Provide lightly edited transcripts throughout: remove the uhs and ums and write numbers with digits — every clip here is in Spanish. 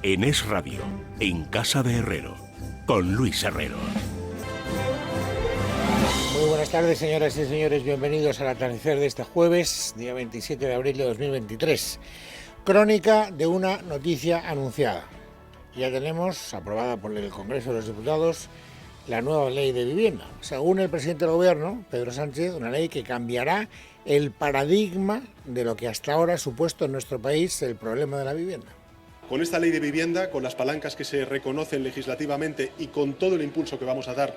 en Es Radio, en Casa de Herrero, con Luis Herrero. Muy buenas tardes, señoras y señores. Bienvenidos al atardecer de este jueves, día 27 de abril de 2023. Crónica de una noticia anunciada. Ya tenemos, aprobada por el Congreso de los Diputados, la nueva ley de vivienda. Según el presidente del Gobierno, Pedro Sánchez, una ley que cambiará el paradigma de lo que hasta ahora ha supuesto en nuestro país el problema de la vivienda. Con esta ley de vivienda, con las palancas que se reconocen legislativamente y con todo el impulso que vamos a dar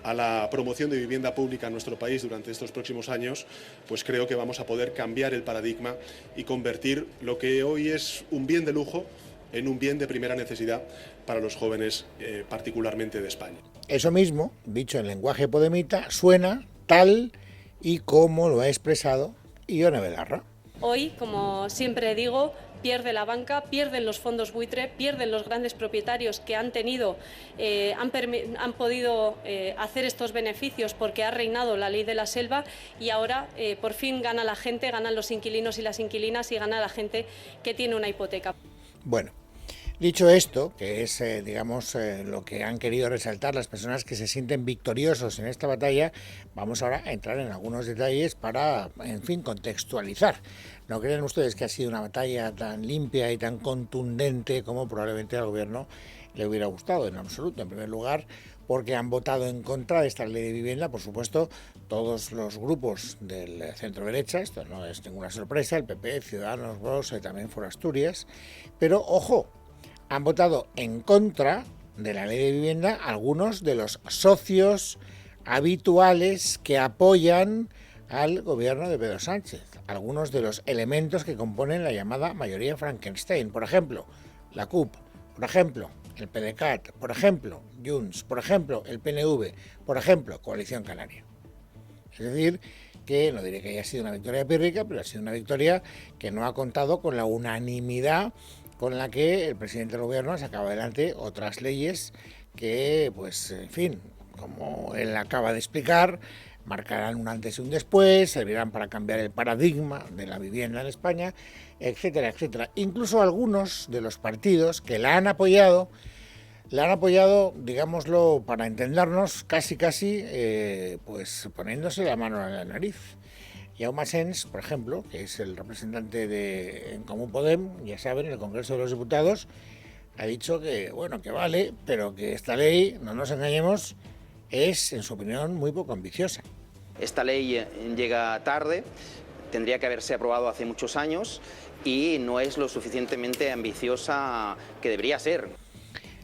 a la promoción de vivienda pública en nuestro país durante estos próximos años, pues creo que vamos a poder cambiar el paradigma y convertir lo que hoy es un bien de lujo en un bien de primera necesidad para los jóvenes, particularmente de España. Eso mismo, dicho en lenguaje podemita, suena tal y como lo ha expresado Ione Belarra. Hoy, como siempre digo, pierde la banca, pierden los fondos buitre, pierden los grandes propietarios que han podido hacer estos beneficios porque ha reinado la ley de la selva y ahora por fin gana la gente, ganan los inquilinos y las inquilinas y gana la gente que tiene una hipoteca. Bueno, dicho esto, que es lo que han querido resaltar las personas que se sienten victoriosos en esta batalla, vamos ahora a entrar en algunos detalles para, en fin, contextualizar. ¿No creen ustedes que ha sido una batalla tan limpia y tan contundente como probablemente al gobierno le hubiera gustado? En absoluto. En primer lugar, porque han votado en contra de esta ley de vivienda, por supuesto, todos los grupos del centro-derecha. Esto no es ninguna sorpresa, el PP, Ciudadanos, Vox, también Foro Asturias. Pero, ojo, han votado en contra de la ley de vivienda algunos de los socios habituales que apoyan al gobierno de Pedro Sánchez, algunos de los elementos que componen la llamada mayoría Frankenstein, por ejemplo, la CUP, por ejemplo, el PDeCAT, por ejemplo, Junts, por ejemplo, el PNV, por ejemplo, Coalición Canaria. Es decir, que no diré que haya sido una victoria pírrica, pero ha sido una victoria que no ha contado con la unanimidad con la que el presidente del gobierno ha sacado adelante otras leyes que, pues, en fin, como él acaba de explicar, marcarán un antes y un después, servirán para cambiar el paradigma de la vivienda en España, etcétera, etcétera. Incluso algunos de los partidos que la han apoyado, digámoslo, para entendernos, casi, pues poniéndose la mano en la nariz. Jaume Asens, por ejemplo, que es el representante de En Comú Podem, ya saben, en el Congreso de los Diputados, ha dicho que, bueno, que vale, pero que esta ley, no nos engañemos, es, en su opinión, muy poco ambiciosa. Esta ley llega tarde, tendría que haberse aprobado hace muchos años y no es lo suficientemente ambiciosa que debería ser.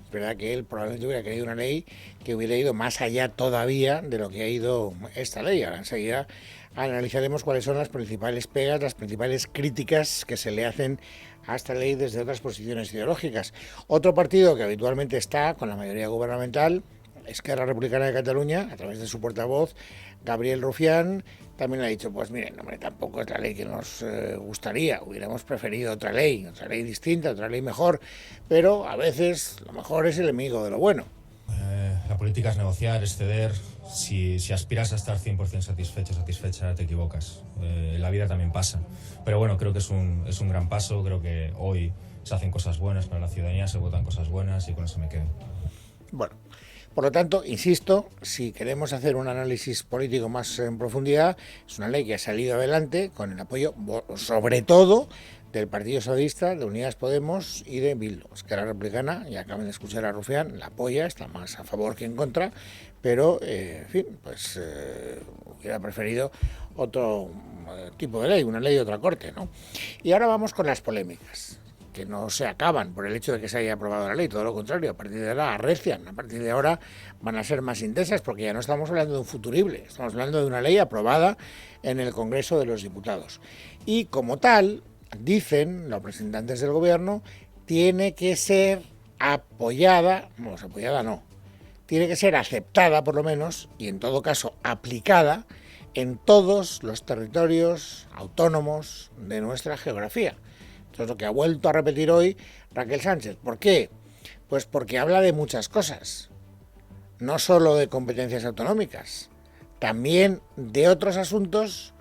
Es verdad que él probablemente hubiera querido una ley que hubiera ido más allá todavía de lo que ha ido esta ley. Ahora enseguida analizaremos cuáles son las principales pegas, las principales críticas que se le hacen a esta ley desde otras posiciones ideológicas. Otro partido que habitualmente está con la mayoría gubernamental, Esquerra Republicana de Cataluña, a través de su portavoz, Gabriel Rufián, también ha dicho, pues miren, hombre, tampoco es la ley que nos gustaría, hubiéramos preferido otra ley distinta, otra ley mejor, pero a veces lo mejor es el enemigo de lo bueno. La política es negociar, es ceder. Si aspiras a estar 100% satisfecha, te equivocas. La vida también pasa. Pero bueno, creo que es un gran paso, creo que hoy se hacen cosas buenas para la ciudadanía, se votan cosas buenas y con eso me quedo. Bueno, por lo tanto, insisto, si queremos hacer un análisis político más en profundidad, es una ley que ha salido adelante con el apoyo, sobre todo, del Partido Socialista, de Unidas Podemos y de Bildu. Esquerra Republicana, ya acaban de escuchar a Rufián, la apoya, está más a favor que en contra, pero, en fin, pues hubiera preferido otro tipo de ley, una ley de otra corte, ¿no? Y ahora vamos con las polémicas, que no se acaban por el hecho de que se haya aprobado la ley, todo lo contrario, a partir de ahora arrecian, a partir de ahora van a ser más intensas, porque ya no estamos hablando de un futurible, estamos hablando de una ley aprobada en el Congreso de los Diputados. Y como tal, dicen los representantes del gobierno, tiene que ser apoyada no, tiene que ser aceptada por lo menos, y en todo caso aplicada en todos los territorios autónomos de nuestra geografía. Esto es lo que ha vuelto a repetir hoy Raquel Sánchez. ¿Por qué? Pues porque habla de muchas cosas, no solo de competencias autonómicas, también de otros asuntos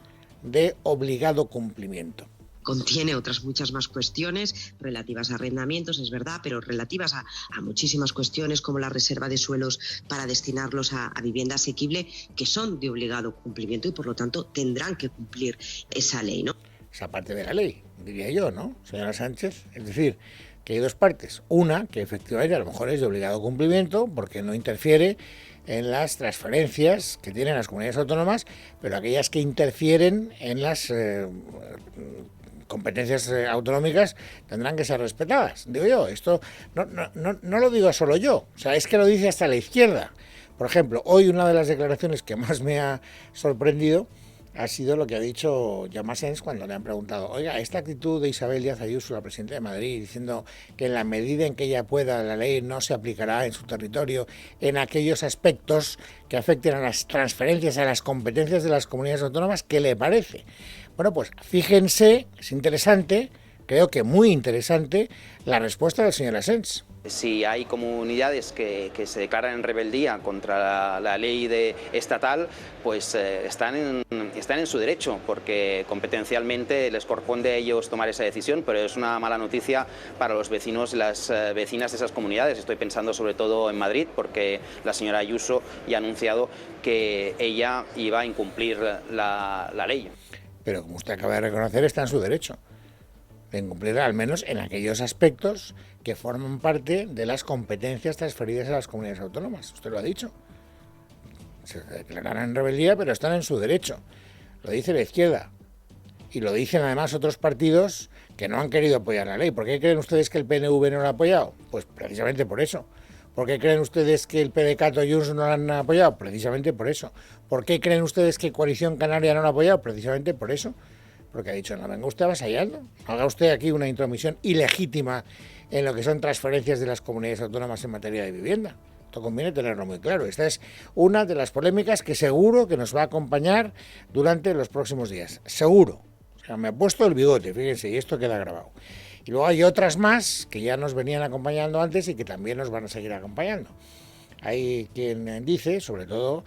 de obligado cumplimiento. contiene otras muchas más cuestiones relativas a arrendamientos, es verdad, pero relativas a muchísimas cuestiones como la reserva de suelos para destinarlos a vivienda asequible, que son de obligado cumplimiento y por lo tanto tendrán que cumplir esa ley, ¿no? Esa parte de la ley, diría yo, ¿no, señora Sánchez? Es decir, que hay dos partes. Una, que efectivamente a lo mejor es de obligado cumplimiento porque no interfiere en las transferencias que tienen las comunidades autónomas, pero aquellas que interfieren en las competencias autonómicas tendrán que ser respetadas. Digo yo, esto no lo digo solo yo, o sea, es que lo dice hasta la izquierda. Por ejemplo, hoy una de las declaraciones que más me ha sorprendido ha sido lo que ha dicho Jaume Asens cuando le han preguntado, oiga, esta actitud de Isabel Díaz Ayuso, la presidenta de Madrid, diciendo que en la medida en que ella pueda, la ley no se aplicará en su territorio en aquellos aspectos que afecten a las transferencias, a las competencias de las comunidades autónomas, ¿qué le parece? Bueno, pues fíjense, es interesante, creo que muy interesante, la respuesta del señor Asens. Si hay comunidades que se declaran en rebeldía contra la ley estatal, pues están en su derecho, porque competencialmente les corresponde a ellos tomar esa decisión, pero es una mala noticia para los vecinos y las vecinas de esas comunidades. Estoy pensando sobre todo en Madrid, porque la señora Ayuso ya ha anunciado que ella iba a incumplir la ley. Pero como usted acaba de reconocer, está en su derecho de incumplir, al menos en aquellos aspectos que forman parte de las competencias transferidas a las comunidades autónomas. Usted lo ha dicho. Se declararán en rebeldía, pero están en su derecho. Lo dice la izquierda. Y lo dicen además otros partidos que no han querido apoyar la ley. ¿Por qué creen ustedes que el PNV no lo ha apoyado? Pues precisamente por eso. ¿Por qué creen ustedes que el PDeCAT o Junts no lo han apoyado? Precisamente por eso. ¿Por qué creen ustedes que Coalición Canaria no lo ha apoyado? Precisamente por eso. Porque ha dicho, no venga usted avasallando, haga usted aquí una intromisión ilegítima en lo que son transferencias de las comunidades autónomas en materia de vivienda. Esto conviene tenerlo muy claro. Esta es una de las polémicas que seguro que nos va a acompañar durante los próximos días. Seguro. O sea, me he puesto el bigote, fíjense, y esto queda grabado. Y luego hay otras más que ya nos venían acompañando antes y que también nos van a seguir acompañando. Hay quien dice, sobre todo,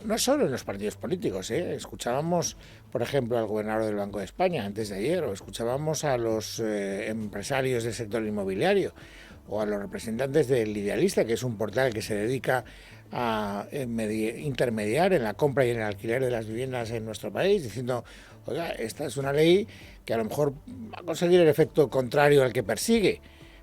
no solo en los partidos políticos, escuchábamos, por ejemplo, al gobernador del Banco de España antes de ayer, o escuchábamos a los empresarios del sector inmobiliario, o a los representantes del Idealista, que es un portal que se dedica a intermediar en la compra y en el alquiler de las viviendas en nuestro país, diciendo, oiga, esta es una ley que a lo mejor va a conseguir el efecto contrario al que persigue,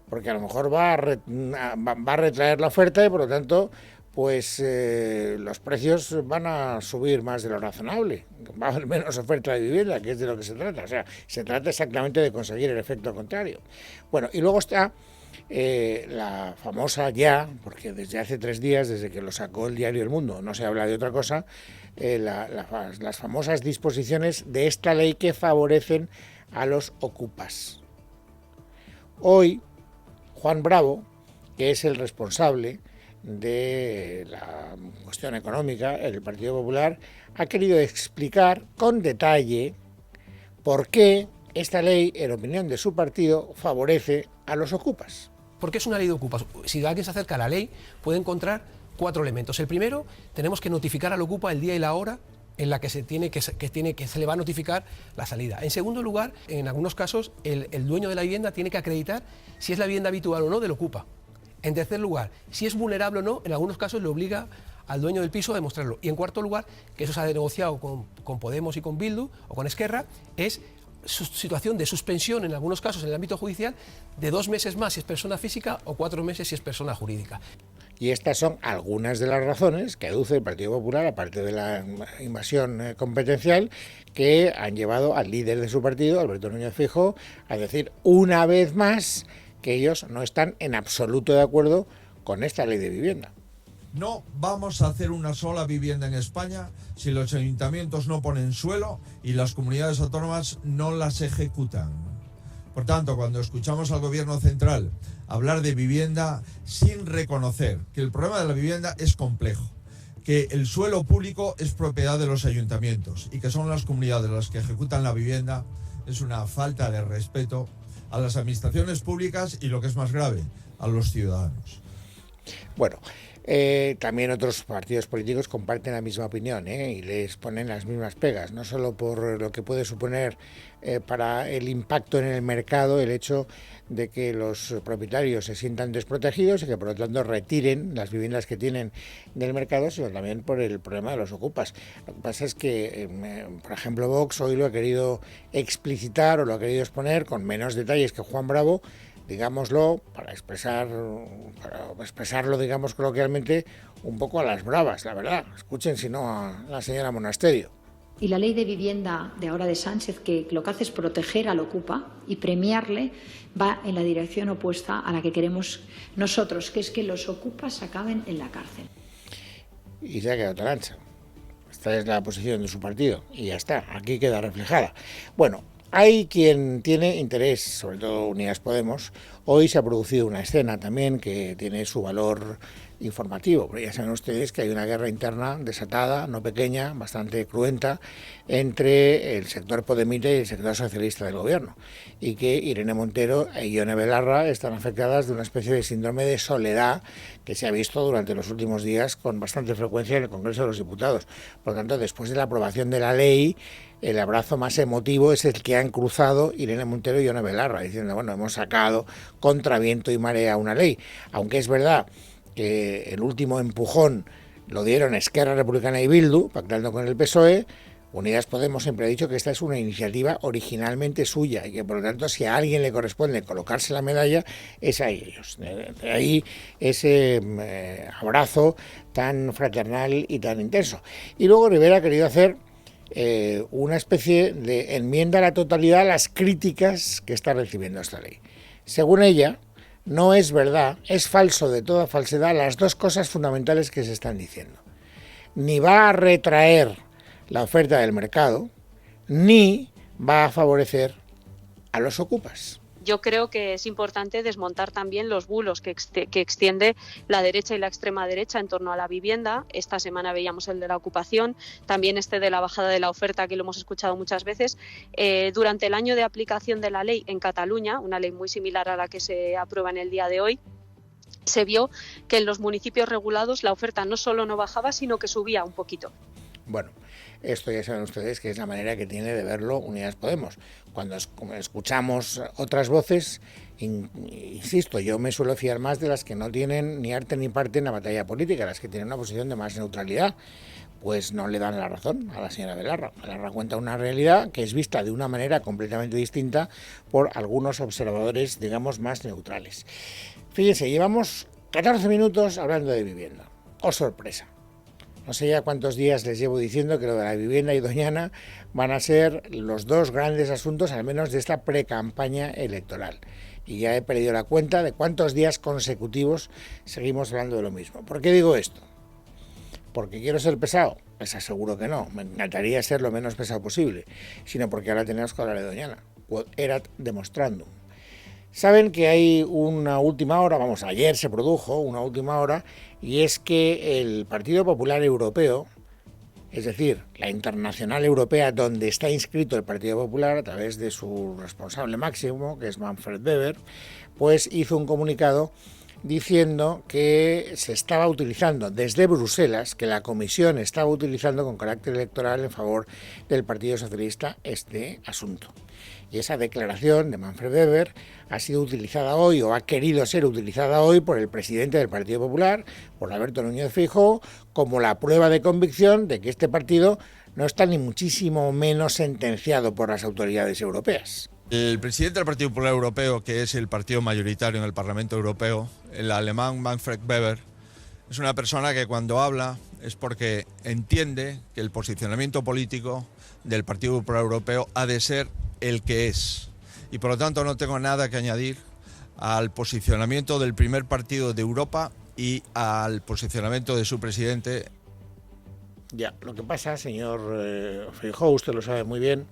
porque a lo mejor va a retraer la oferta y por lo tanto pues los precios van a subir más de lo razonable, va a haber menos oferta de vivienda, que es de lo que se trata, o sea, se trata exactamente de conseguir el efecto contrario. Bueno, y luego está la famosa ya, porque desde hace 3 días, desde que lo sacó el diario El Mundo, no se habla de otra cosa, las famosas disposiciones de esta ley que favorecen a los ocupas. Hoy, Juan Bravo, que es el responsable de la cuestión económica, el Partido Popular, ha querido explicar con detalle por qué esta ley, en opinión de su partido, favorece a los ocupas. ¿Por qué es una ley de ocupas? Si alguien se acerca a la ley, puede encontrar 4 elementos. El primero, tenemos que notificar al ocupa el día y la hora en la que se le va a notificar la salida. En segundo lugar, en algunos casos, el dueño de la vivienda tiene que acreditar si es la vivienda habitual o no del ocupa. En tercer lugar, si es vulnerable o no, en algunos casos le obliga al dueño del piso a demostrarlo. Y en cuarto lugar, que eso se ha negociado con Podemos y con Bildu o con Esquerra, es su situación de suspensión, en algunos casos en el ámbito judicial, de 2 meses más si es persona física o 4 meses si es persona jurídica. Y estas son algunas de las razones que aduce el Partido Popular, aparte de la invasión competencial, que han llevado al líder de su partido, Alberto Núñez Feijóo, a decir una vez más que ellos no están en absoluto de acuerdo con esta ley de vivienda. No vamos a hacer una sola vivienda en España si los ayuntamientos no ponen suelo y las comunidades autónomas no las ejecutan. Por tanto, cuando escuchamos al gobierno central hablar de vivienda sin reconocer que el problema de la vivienda es complejo, que el suelo público es propiedad de los ayuntamientos y que son las comunidades las que ejecutan la vivienda, es una falta de respeto a las administraciones públicas y, lo que es más grave, a los ciudadanos. Bueno, También otros partidos políticos comparten la misma opinión, y les ponen las mismas pegas, no solo por lo que puede suponer para el impacto en el mercado el hecho de que los propietarios se sientan desprotegidos y que por lo tanto retiren las viviendas que tienen del mercado, sino también por el problema de los ocupas. Lo que pasa es que, por ejemplo, Vox hoy lo ha querido explicitar o lo ha querido exponer con menos detalles que Juan Bravo, digámoslo, para expresarlo, digamos coloquialmente, un poco a las bravas, la verdad. Escuchen si no a la señora Monasterio. Y la ley de vivienda de ahora de Sánchez, que lo que hace es proteger al ocupa y premiarle, va en la dirección opuesta a la que queremos nosotros, que es que los ocupas acaben en la cárcel. Y se ha quedado tan ancha. Esta es la posición de su partido y ya está, aquí queda reflejada. Bueno, hay quien tiene interés, sobre todo Unidas Podemos. Hoy se ha producido una escena también que tiene su valor informativo, pero ya saben ustedes que hay una guerra interna desatada, no pequeña, bastante cruenta, entre el sector podemita y el sector socialista del gobierno, y que Irene Montero y Ione Belarra están afectadas de una especie de síndrome de soledad que se ha visto durante los últimos días con bastante frecuencia en el Congreso de los Diputados. Por lo tanto, después de la aprobación de la ley, el abrazo más emotivo es el que han cruzado Irene Montero y Ione Belarra, diciendo, bueno, hemos sacado contra viento y marea una ley, aunque es verdad que el último empujón lo dieron Esquerra Republicana y Bildu, pactando con el PSOE. Unidas Podemos siempre ha dicho que esta es una iniciativa originalmente suya y que por lo tanto si a alguien le corresponde colocarse la medalla es a ellos. De ahí ese abrazo tan fraternal y tan intenso. Y luego Rivera ha querido hacer una especie de enmienda a la totalidad a las críticas que está recibiendo esta ley. Según ella, no es verdad, es falso de toda falsedad las dos cosas fundamentales que se están diciendo. Ni va a retraer la oferta del mercado, ni va a favorecer a los ocupas. Yo creo que es importante desmontar también los bulos que extiende la derecha y la extrema derecha en torno a la vivienda. Esta semana veíamos el de la ocupación, también de la bajada de la oferta, que lo hemos escuchado muchas veces. Durante el año de aplicación de la ley en Cataluña, una ley muy similar a la que se aprueba en el día de hoy, se vio que en los municipios regulados la oferta no solo no bajaba, sino que subía un poquito. Bueno, esto ya saben ustedes que es la manera que tiene de verlo Unidas Podemos. Cuando escuchamos otras voces, insisto, yo me suelo fiar más de las que no tienen ni arte ni parte en la batalla política, las que tienen una posición de más neutralidad. Pues no le dan la razón a la señora Belarra. Belarra cuenta una realidad que es vista de una manera completamente distinta por algunos observadores, digamos, más neutrales. Fíjense, llevamos 14 minutos hablando de vivienda. ¡Oh, sorpresa! No sé ya cuántos días les llevo diciendo que lo de la vivienda y Doñana van a ser los dos grandes asuntos, al menos de esta precampaña electoral. Y ya he perdido la cuenta de cuántos días consecutivos seguimos hablando de lo mismo. ¿Por qué digo esto? ¿Porque quiero ser pesado? Les aseguro que no. Me encantaría ser lo menos pesado posible. Sino porque ahora tenemos que hablar de Doñana. Quod erat demonstrandum. Saben que hay una última hora, ayer se produjo una última hora, y es que el Partido Popular Europeo, es decir, la Internacional Europea, donde está inscrito el Partido Popular a través de su responsable máximo, que es Manfred Weber, pues hizo un comunicado diciendo que se estaba utilizando desde Bruselas, que la Comisión estaba utilizando con carácter electoral en favor del Partido Socialista este asunto. Y esa declaración de Manfred Weber ha sido utilizada hoy, o ha querido ser utilizada hoy, por el presidente del Partido Popular, por Alberto Núñez Feijóo, como la prueba de convicción de que este partido no está ni muchísimo menos sentenciado por las autoridades europeas. El presidente del Partido Popular Europeo, que es el partido mayoritario en el Parlamento Europeo, el alemán Manfred Weber, es una persona que cuando habla es porque entiende que el posicionamiento político del Partido Popular Europeo ha de ser el que es. Y por lo tanto no tengo nada que añadir al posicionamiento del primer partido de Europa y al posicionamiento de su presidente. Ya, lo que pasa, señor Feijóo, usted lo sabe muy bien,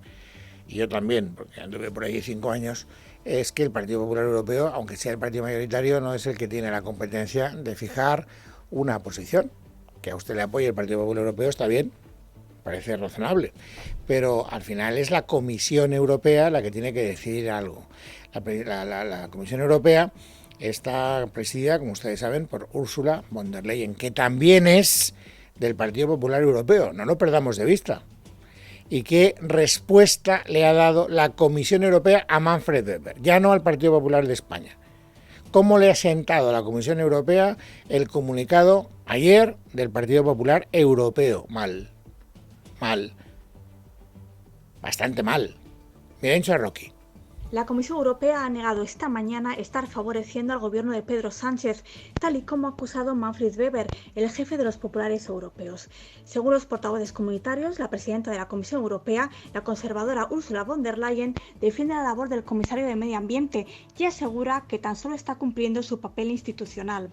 y yo también, porque anduve por ahí 5 años, es que el Partido Popular Europeo, aunque sea el partido mayoritario, no es el que tiene la competencia de fijar una posición. Que a usted le apoye el Partido Popular Europeo está bien, parece razonable, pero al final es la Comisión Europea la que tiene que decidir algo. La Comisión Europea está presidida, como ustedes saben, por Ursula von der Leyen, que también es del Partido Popular Europeo, no lo perdamos de vista. ¿Y qué respuesta le ha dado la Comisión Europea a Manfred Weber? Ya no al Partido Popular de España. ¿Cómo le ha sentado a la Comisión Europea el comunicado ayer del Partido Popular Europeo? Mal. Bastante mal. Mirencho Rocky. La Comisión Europea ha negado esta mañana estar favoreciendo al gobierno de Pedro Sánchez, tal y como ha acusado Manfred Weber, el jefe de los populares europeos. Según los portavoces comunitarios, la presidenta de la Comisión Europea, la conservadora Ursula von der Leyen, defiende la labor del comisario de Medio Ambiente y asegura que tan solo está cumpliendo su papel institucional.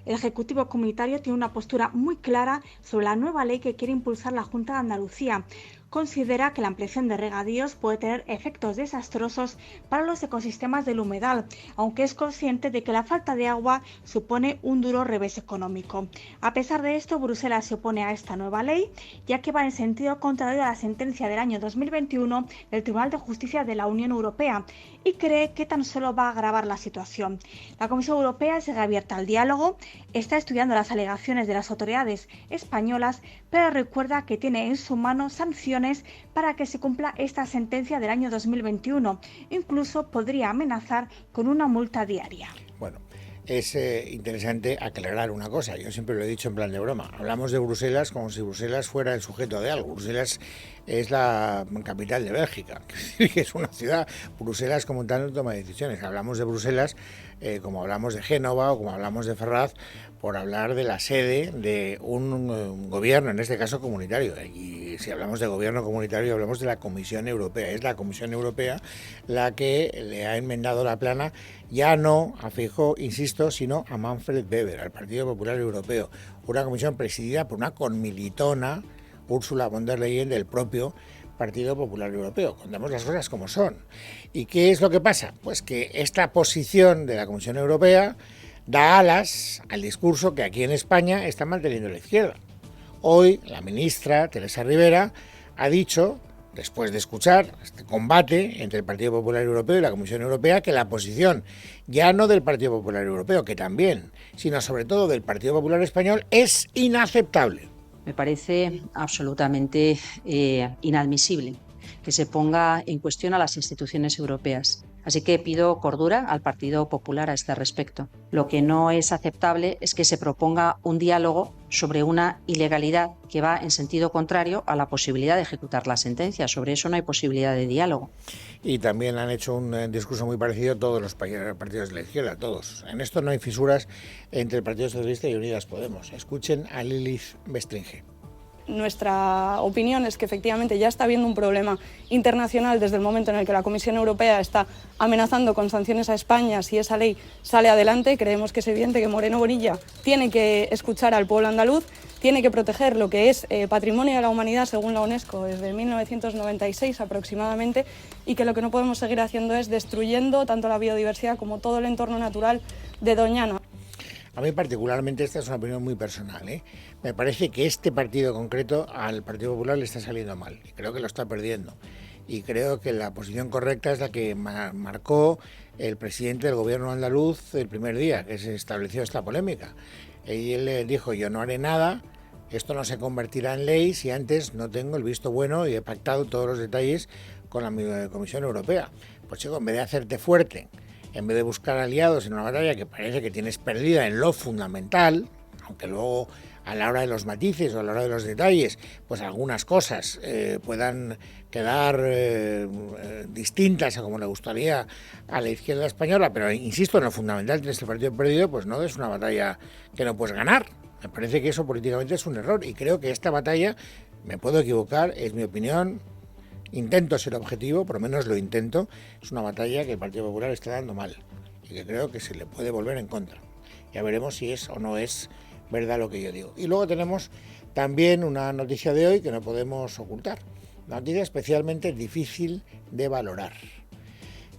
El Ejecutivo Comunitario tiene una postura muy clara sobre la nueva ley que quiere impulsar la Junta de Andalucía. Considera que la ampliación de regadíos puede tener efectos desastrosos para los ecosistemas del humedal, aunque es consciente de que la falta de agua supone un duro revés económico. A pesar de esto, Bruselas se opone a esta nueva ley, ya que va en sentido contrario a la sentencia del año 2021 del Tribunal de Justicia de la Unión Europea y cree que tan solo va a agravar la situación. La Comisión Europea sigue abierta al diálogo, está estudiando las alegaciones de las autoridades españolas, pero recuerda que tiene en su mano sanciones para que se cumpla esta sentencia del año 2021. Incluso podría amenazar con una multa diaria. Bueno, es interesante aclarar una cosa. Yo siempre lo he dicho en plan de broma. Hablamos de Bruselas como si Bruselas fuera el sujeto de algo. Bruselas es la capital de Bélgica, que es una ciudad. Bruselas como tal no toma decisiones. Hablamos de Bruselas como hablamos de Génova o como hablamos de Ferraz, por hablar de la sede de un gobierno, en este caso comunitario. Y si hablamos de gobierno comunitario, hablamos de la Comisión Europea. Es la Comisión Europea la que le ha enmendado la plana, ya no a Feijóo, insisto, sino a Manfred Weber, al Partido Popular Europeo. Una comisión presidida por una conmilitona, Ursula von der Leyen, del propio Partido Popular Europeo. Contamos las cosas como son. ¿Y qué es lo que pasa? Pues que esta posición de la Comisión Europea da alas al discurso que aquí en España está manteniendo la izquierda. Hoy la ministra Teresa Rivera ha dicho, después de escuchar este combate entre el Partido Popular Europeo y la Comisión Europea, que la posición ya no del Partido Popular Europeo, que también, sino sobre todo del Partido Popular Español, es inaceptable. Me parece absolutamente inadmisible que se ponga en cuestión a las instituciones europeas. Así que pido cordura al Partido Popular a este respecto. Lo que no es aceptable es que se proponga un diálogo sobre una ilegalidad que va en sentido contrario a la posibilidad de ejecutar la sentencia. Sobre eso no hay posibilidad de diálogo. Y también han hecho un discurso muy parecido todos los partidos de la izquierda, todos. En esto no hay fisuras entre el Partido Socialista y Unidas Podemos. Escuchen a Lilith Bestringe. Nuestra opinión es que efectivamente ya está habiendo un problema internacional desde el momento en el que la Comisión Europea está amenazando con sanciones a España si esa ley sale adelante. Creemos que es evidente que Moreno Bonilla tiene que escuchar al pueblo andaluz, tiene que proteger lo que es patrimonio de la humanidad según la UNESCO desde 1996 aproximadamente, y que lo que no podemos seguir haciendo es destruyendo tanto la biodiversidad como todo el entorno natural de Doñana. A mí particularmente, esta es una opinión muy personal, me parece que este partido concreto al Partido Popular le está saliendo mal, y creo que lo está perdiendo. Y creo que la posición correcta es la que marcó el presidente del gobierno andaluz el primer día que se estableció esta polémica. Y él dijo, yo no haré nada, esto no se convertirá en ley si antes no tengo el visto bueno y he pactado todos los detalles con la Comisión Europea. Pues chico, en vez de hacerte fuerte, en vez de buscar aliados en una batalla que parece que tienes perdida en lo fundamental, aunque luego a la hora de los matices o a la hora de los detalles, pues algunas cosas puedan quedar distintas a como le gustaría a la izquierda española, pero insisto, en lo fundamental tienes el partido perdido, pues no es una batalla que no puedes ganar. Me parece que eso políticamente es un error, y creo que esta batalla, me puedo equivocar, es mi opinión, intento ser objetivo, por lo menos lo intento, es una batalla que el Partido Popular está dando mal y que creo que se le puede volver en contra. Ya veremos si es o no es verdad lo que yo digo. Y luego tenemos también una noticia de hoy que no podemos ocultar, una noticia especialmente difícil de valorar.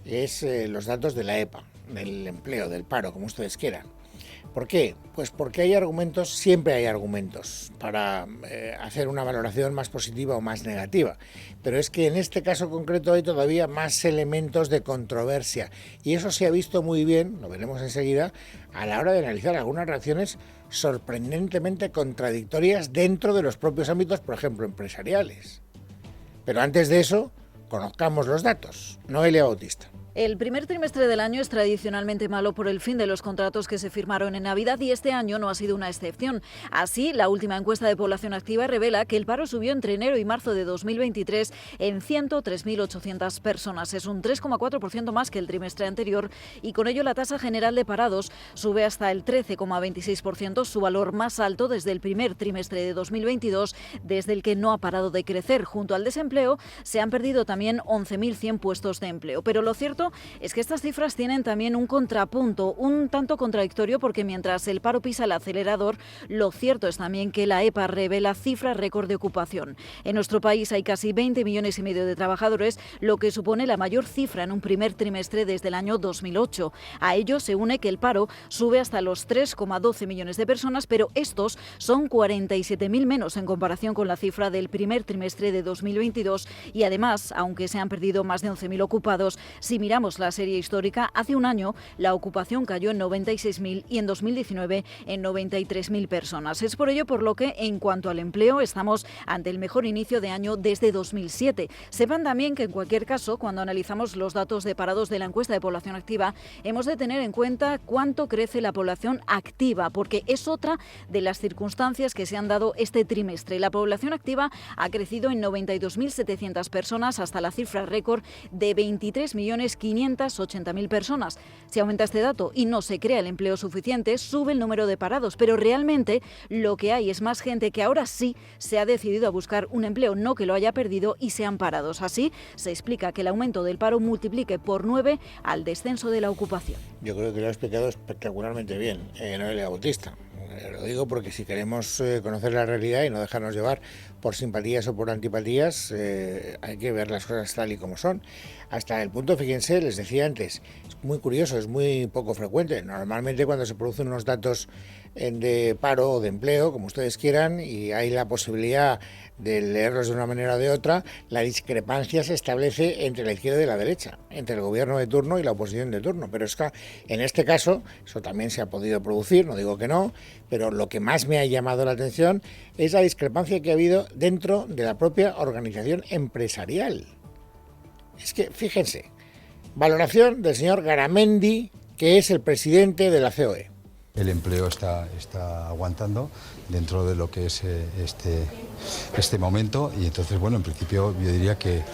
Es los datos de la EPA, del empleo, del paro, como ustedes quieran. ¿Por qué? Pues porque hay argumentos, siempre hay argumentos para hacer una valoración más positiva o más negativa. Pero es que en este caso concreto hay todavía más elementos de controversia. Y eso se ha visto muy bien, lo veremos enseguida, a la hora de analizar algunas reacciones sorprendentemente contradictorias dentro de los propios ámbitos, por ejemplo, empresariales. Pero antes de eso, conozcamos los datos. Noelia Bautista. El primer trimestre del año es tradicionalmente malo por el fin de los contratos que se firmaron en Navidad y este año no ha sido una excepción. Así, la última encuesta de población activa revela que el paro subió entre enero y marzo de 2023 en 103.800 personas. Es un 3,4% más que el trimestre anterior y con ello la tasa general de parados sube hasta el 13,26%, su valor más alto desde el primer trimestre de 2022, desde el que no ha parado de crecer. Junto al desempleo, se han perdido también 11.100 puestos de empleo. Pero lo cierto es que estas cifras tienen también un contrapunto, un tanto contradictorio, porque mientras el paro pisa el acelerador, lo cierto es también que la EPA revela cifras récord de ocupación. En nuestro país hay casi 20,5 millones de trabajadores, lo que supone la mayor cifra en un primer trimestre desde el año 2008. A ello se une que el paro sube hasta los 3,12 millones de personas, pero estos son 47.000 menos en comparación con la cifra del primer trimestre de 2022 y además, aunque se han perdido más de 11.000 ocupados, si miramos la serie histórica, hace un año la ocupación cayó en 96.000 y en 2019 en 93.000 personas. Es por ello por lo que, en cuanto al empleo, estamos ante el mejor inicio de año desde 2007. Sepan también que, en cualquier caso, cuando analizamos los datos de parados de la encuesta de población activa, hemos de tener en cuenta cuánto crece la población activa, porque es otra de las circunstancias que se han dado este trimestre. La población activa ha crecido en 92.700 personas hasta la cifra récord de 23.580.000 personas. Si aumenta este dato y no se crea el empleo suficiente, sube el número de parados, pero realmente lo que hay es más gente que ahora sí se ha decidido a buscar un empleo, no que lo haya perdido y sean parados. Así se explica que el aumento del paro multiplique por 9 al descenso de la ocupación. Yo creo que lo ha explicado espectacularmente bien Noelia Bautista. Lo digo porque si queremos conocer la realidad y no dejarnos llevar por simpatías o por antipatías, hay que ver las cosas tal y como son. Hasta el punto, fíjense, les decía antes, es muy curioso, es muy poco frecuente. Normalmente cuando se producen unos datos de paro o de empleo, como ustedes quieran, y hay la posibilidad de leerlos de una manera o de otra, la discrepancia se establece entre la izquierda y la derecha, entre el gobierno de turno y la oposición de turno. Pero es que en este caso, eso también se ha podido producir, no digo que no, pero lo que más me ha llamado la atención es la discrepancia que ha habido dentro de la propia organización empresarial. Es que, fíjense, valoración del señor Garamendi, que es el presidente de la COE. El empleo está aguantando dentro de lo que es este momento y entonces, bueno, en principio yo diría que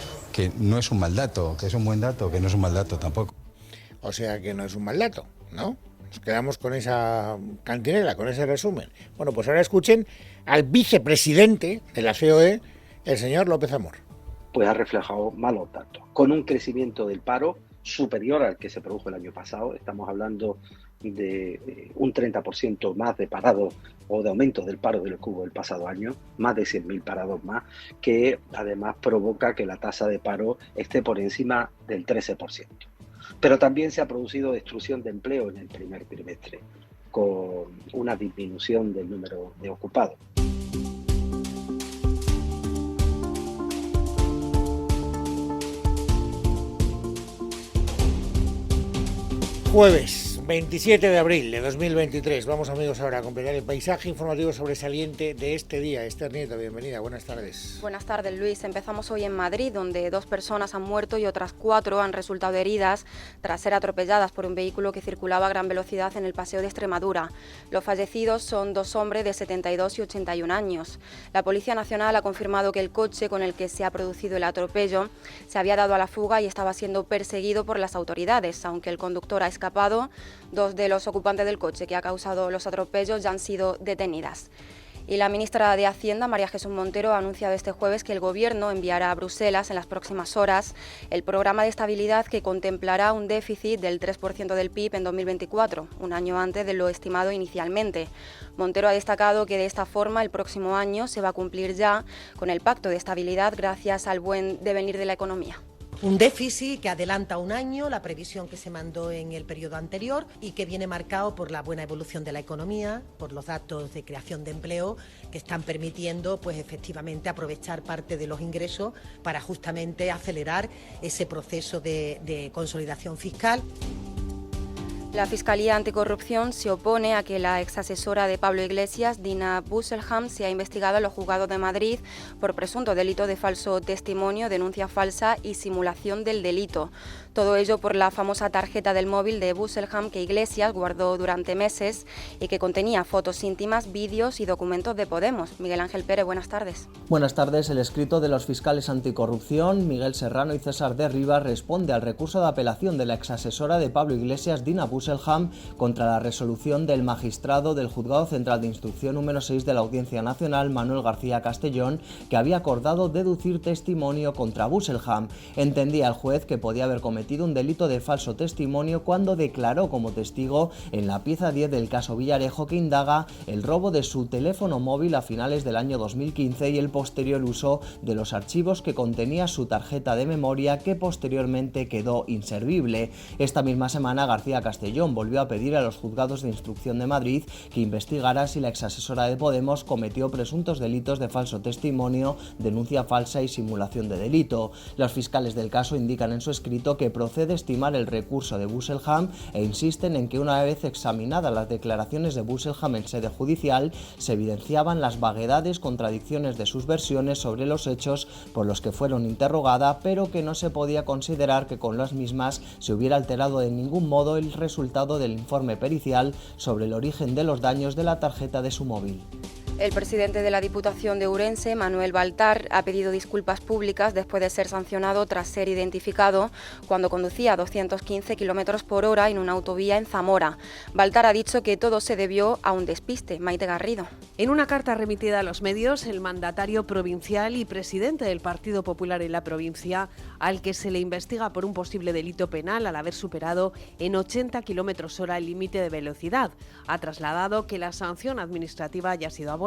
no es un mal dato, que es un buen dato, que no es un mal dato tampoco. O sea que no es un mal dato, ¿no? Nos quedamos con esa cantinela, con ese resumen. Bueno, pues ahora escuchen al vicepresidente de la COE, el señor López Amor. Pues ha reflejado malos datos, con un crecimiento del paro superior al que se produjo el año pasado. Estamos hablando de un 30% más de parados o de aumento del paro de lo que hubo el pasado año, más de 100.000 parados más, que además provoca que la tasa de paro esté por encima del 13%. Pero también se ha producido destrucción de empleo en el primer trimestre, con una disminución del número de ocupados. Jueves 27 de abril de 2023. Vamos, amigos, ahora a completar el paisaje informativo sobresaliente de este día. Esther Nieto, bienvenida, buenas tardes. Buenas tardes, Luis. Empezamos hoy en Madrid, donde 2 personas han muerto y otras 4 han resultado heridas tras ser atropelladas por un vehículo que circulaba a gran velocidad en el Paseo de Extremadura. Los fallecidos son 2 hombres de 72 y 81 años. La Policía Nacional ha confirmado que el coche con el que se ha producido el atropello se había dado a la fuga y estaba siendo perseguido por las autoridades, aunque el conductor ha escapado. 2 de los ocupantes del coche que ha causado los atropellos ya han sido detenidas. Y la ministra de Hacienda, María Jesús Montero, ha anunciado este jueves que el Gobierno enviará a Bruselas en las próximas horas el programa de estabilidad que contemplará un déficit del 3% del PIB en 2024, un año antes de lo estimado inicialmente. Montero ha destacado que de esta forma el próximo año se va a cumplir ya con el Pacto de Estabilidad gracias al buen devenir de la economía. Un déficit que adelanta un año la previsión que se mandó en el periodo anterior y que viene marcado por la buena evolución de la economía, por los datos de creación de empleo que están permitiendo pues efectivamente aprovechar parte de los ingresos para justamente acelerar ese proceso de consolidación fiscal. La Fiscalía Anticorrupción se opone a que la exasesora de Pablo Iglesias, Dina Busselham, sea investigada en los juzgados de Madrid por presunto delito de falso testimonio, denuncia falsa y simulación del delito. Todo ello por la famosa tarjeta del móvil de Busselham que Iglesias guardó durante meses y que contenía fotos íntimas, vídeos y documentos de Podemos. Miguel Ángel Pérez, buenas tardes. Buenas tardes. El escrito de los fiscales anticorrupción, Miguel Serrano y César de Rivas, responde al recurso de apelación de la exasesora de Pablo Iglesias, Dina Busselham, contra la resolución del magistrado del Juzgado Central de Instrucción número 6 de la Audiencia Nacional, Manuel García Castellón, que había acordado deducir testimonio contra Busselham. Entendía el juez que podía haber cometido un delito de falso testimonio cuando declaró como testigo en la pieza 10 del caso Villarejo, que indaga el robo de su teléfono móvil a finales del año 2015 y el posterior uso de los archivos que contenía su tarjeta de memoria, que posteriormente quedó inservible. Esta misma semana García Castellón volvió a pedir a los juzgados de instrucción de Madrid que investigara si la exasesora de Podemos cometió presuntos delitos de falso testimonio, denuncia falsa y simulación de delito. Los fiscales del caso indican en su escrito que procede estimar el recurso de Busselham e insisten en que una vez examinadas las declaraciones de Busselham en sede judicial, se evidenciaban las vaguedades, contradicciones de sus versiones sobre los hechos por los que fueron interrogada, pero que no se podía considerar que con las mismas se hubiera alterado de ningún modo el resultado del informe pericial sobre el origen de los daños de la tarjeta de su móvil. El presidente de la Diputación de Ourense, Manuel Baltar, ha pedido disculpas públicas después de ser sancionado tras ser identificado cuando conducía a 215 km por hora en una autovía en Zamora. Baltar ha dicho que todo se debió a un despiste. Maite Garrido. En una carta remitida a los medios, el mandatario provincial y presidente del Partido Popular en la provincia, al que se le investiga por un posible delito penal al haber superado en 80 km hora el límite de velocidad, ha trasladado que la sanción administrativa haya sido abonada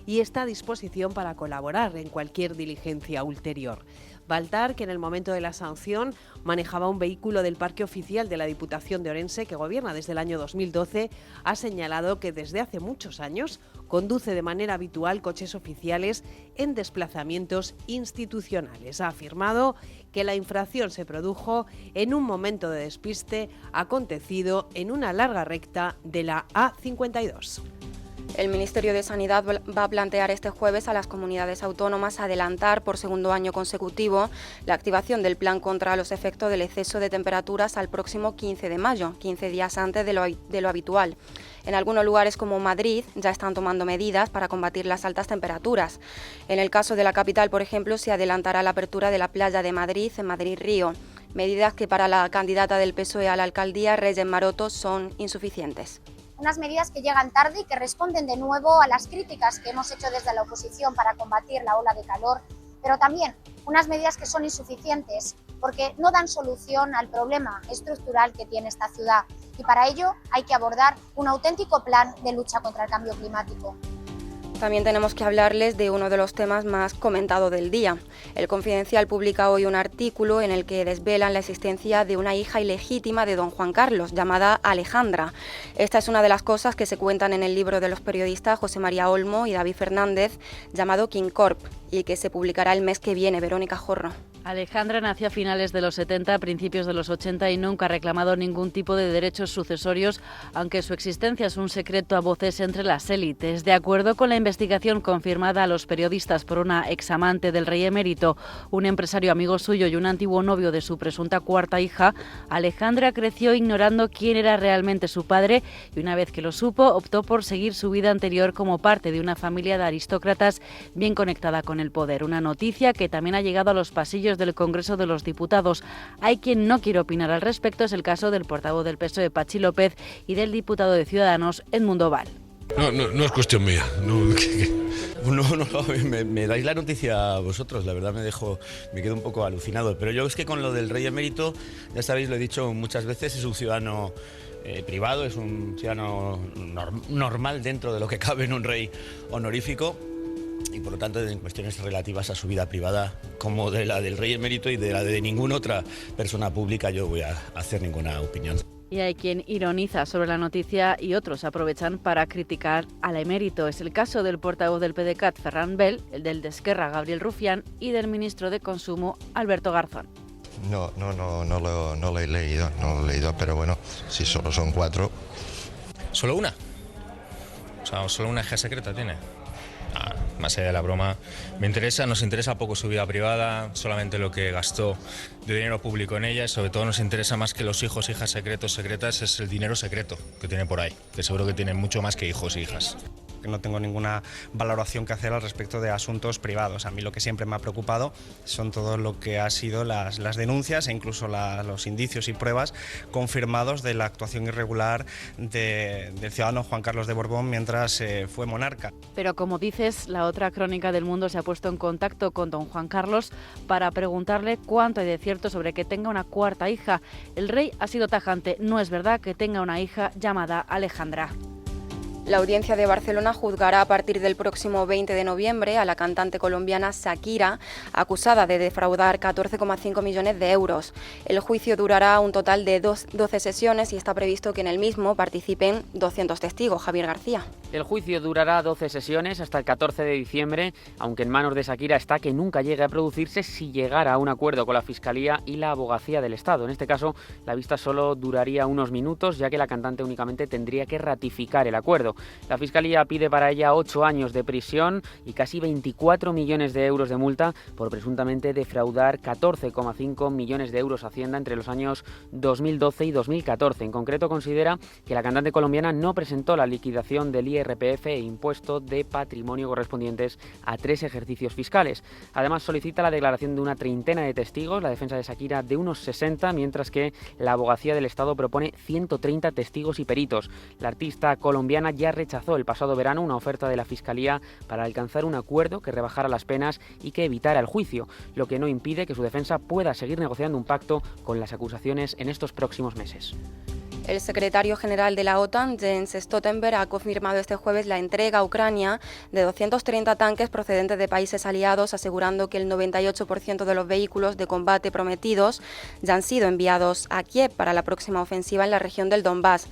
y está a disposición para colaborar en cualquier diligencia ulterior. Baltar, que en el momento de la sanción manejaba un vehículo del parque oficial de la Diputación de Ourense, que gobierna desde el año 2012, ha señalado que desde hace muchos años conduce de manera habitual coches oficiales en desplazamientos institucionales. Ha afirmado que la infracción se produjo en un momento de despiste acontecido en una larga recta de la A52. El Ministerio de Sanidad va a plantear este jueves a las comunidades autónomas adelantar por segundo año consecutivo la activación del plan contra los efectos del exceso de temperaturas al próximo 15 de mayo, 15 días antes de lo habitual. En algunos lugares como Madrid ya están tomando medidas para combatir las altas temperaturas. En el caso de la capital, por ejemplo, se adelantará la apertura de la playa de Madrid en Madrid-Río, medidas que para la candidata del PSOE a la alcaldía, Reyes Maroto, son insuficientes. Unas medidas que llegan tarde y que responden de nuevo a las críticas que hemos hecho desde la oposición para combatir la ola de calor, pero también unas medidas que son insuficientes porque no dan solución al problema estructural que tiene esta ciudad, y para ello hay que abordar un auténtico plan de lucha contra el cambio climático. También tenemos que hablarles de uno de los temas más comentados del día. El Confidencial publica hoy un artículo en el que desvelan la existencia de una hija ilegítima de don Juan Carlos, llamada Alejandra. Esta es una de las cosas que se cuentan en el libro de los periodistas José María Olmo y David Fernández, llamado King Corp, y que se publicará el mes que viene. Verónica Jorro. Alejandra nació a finales de los 70, principios de los 80 y nunca ha reclamado ningún tipo de derechos sucesorios, aunque su existencia es un secreto a voces entre las élites. De acuerdo con la investigación confirmada a los periodistas por una examante del rey emérito, un empresario amigo suyo y un antiguo novio de su presunta cuarta hija, Alejandra creció ignorando quién era realmente su padre y una vez que lo supo, optó por seguir su vida anterior como parte de una familia de aristócratas bien conectada con el poder. Una noticia que también ha llegado a los pasillos del Congreso de los Diputados. Hay quien no quiere opinar al respecto, es el caso del portavoz del PSOE, Pachi López, y del diputado de Ciudadanos, Edmundo Val. No es cuestión mía. Me dais la noticia a vosotros, la verdad me quedo un poco alucinado. Pero yo es que con lo del rey emérito, ya sabéis, lo he dicho muchas veces, es un ciudadano privado, es un ciudadano normal dentro de lo que cabe en un rey honorífico. y por lo tanto en cuestiones relativas a su vida privada, como de la del rey emérito y de la de ninguna otra persona pública, yo voy a hacer ninguna opinión. Y hay quien ironiza sobre la noticia y otros aprovechan para criticar al emérito. Es el caso del portavoz del PDeCAT, Ferran Bel, el del de Esquerra, Gabriel Rufián, y del ministro de Consumo, Alberto Garzón. No lo he leído, pero bueno, si solo son 4. ¿Solo una? O sea, ¿solo una hija secreta tiene? Más allá de la broma, nos interesa poco su vida privada, solamente lo que gastó de dinero público en ella, y sobre todo nos interesa más que los hijos, hijas secretos, secretas, es el dinero secreto que tiene por ahí, que seguro que tienen mucho más que hijos e hijas. No tengo ninguna valoración que hacer al respecto de asuntos privados. A mí lo que siempre me ha preocupado son todo lo que ha sido las denuncias e incluso los indicios y pruebas confirmados de la actuación irregular del ciudadano Juan Carlos de Borbón mientras fue monarca. Pero como dices, la otra crónica del Mundo se ha puesto en contacto con don Juan Carlos para preguntarle cuánto hay de cierto sobre que tenga una cuarta hija. El rey ha sido tajante, no es verdad que tenga una hija llamada Alejandra. La audiencia de Barcelona juzgará a partir del próximo 20 de noviembre a la cantante colombiana Shakira, acusada de defraudar 14,5 millones de euros. El juicio durará un total de 12 sesiones y está previsto que en el mismo participen 200 testigos. Javier García. El juicio durará 12 sesiones hasta el 14 de diciembre, aunque en manos de Shakira está que nunca llegue a producirse si llegara a un acuerdo con la Fiscalía y la Abogacía del Estado. En este caso, la vista solo duraría unos minutos, ya que la cantante únicamente tendría que ratificar el acuerdo. La Fiscalía pide para ella 8 años de prisión y casi 24 millones de euros de multa por presuntamente defraudar 14,5 millones de euros a Hacienda entre los años 2012 y 2014. En concreto, considera que la cantante colombiana no presentó la liquidación del IRPF e impuesto de patrimonio correspondientes a 3 ejercicios fiscales. Además, solicita la declaración de una treintena de testigos, la defensa de Shakira de unos 60, mientras que la Abogacía del Estado propone 130 testigos y peritos. La artista colombiana ya rechazó el pasado verano una oferta de la Fiscalía para alcanzar un acuerdo que rebajara las penas y que evitara el juicio, lo que no impide que su defensa pueda seguir negociando un pacto con las acusaciones en estos próximos meses. El secretario general de la OTAN, Jens Stoltenberg, ha confirmado este jueves la entrega a Ucrania de 230 tanques procedentes de países aliados, asegurando que el 98% de los vehículos de combate prometidos ya han sido enviados a Kiev para la próxima ofensiva en la región del Donbass.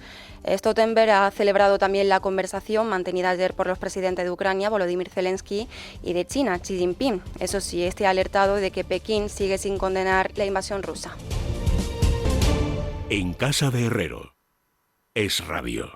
Stoltenberg ha celebrado también la conversación mantenida ayer por los presidentes de Ucrania, Volodymyr Zelensky, y de China, Xi Jinping. Eso sí, ha alertado de que Pekín sigue sin condenar la invasión rusa. En casa de Herrero, Es Radio.